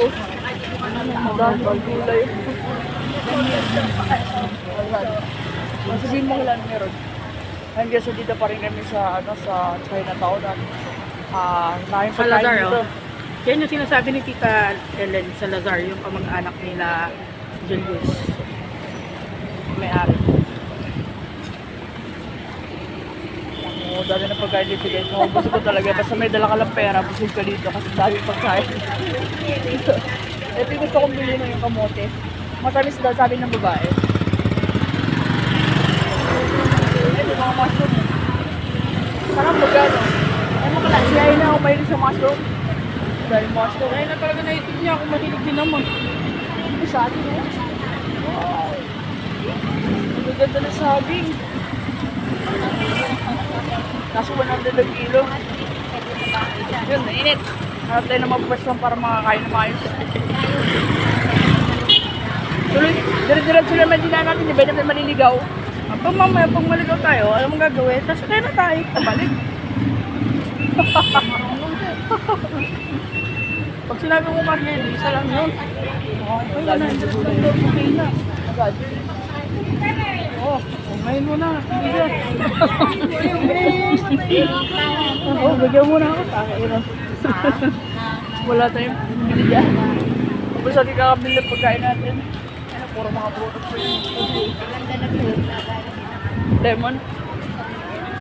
Ang dami pang gulay. Sabihin mo kailan meron. Ayun guys, so dito pa rin kami sa, sa Chinatown. Maraming pagkain Salazar, dito. oh. Yan yung sinasabi ni Tita Ellen Salazar, yung kamag-anak nila Julius. May-ari. Oo, dami na pagkain dito guys. Maubos ko talaga. Basta may dala ka lang pera, busog ka dito kasi dami pagkain. Ito yung gusto kong bilhin yung kamote. Matamis daw, sabi ng babae. Ito mga mushroom. Sarap magano. Ay mo kala, siya na ako mahilig sa mushroom. Dahil mushroom. Kaya na talaga naisip niya kung mahilig din naman. Ito sa atin eh. Wow. Ang ganda na saging. Nasa 100 ang kilo. Yun, nainit. Harap tayo na magpwesto para makakain na maayos. Tuloy, dire-diretso naman din na natin, di ba natin maliligaw? Pag mamaya, pag maligaw tayo, alam mo gagawin, tapos kaya na tayo, pabalik. Pag sinabi mo kasi, isa lang yun. Ay, 100 lang daw, okay na. Agad. Oh, ngayon mo na, hindi na. Oh, bigyan mo na ako. Kakain. Wala tayong binigyan. Tapos natin kakabili ng pagkain natin. Ano, puro mga products. Lemon.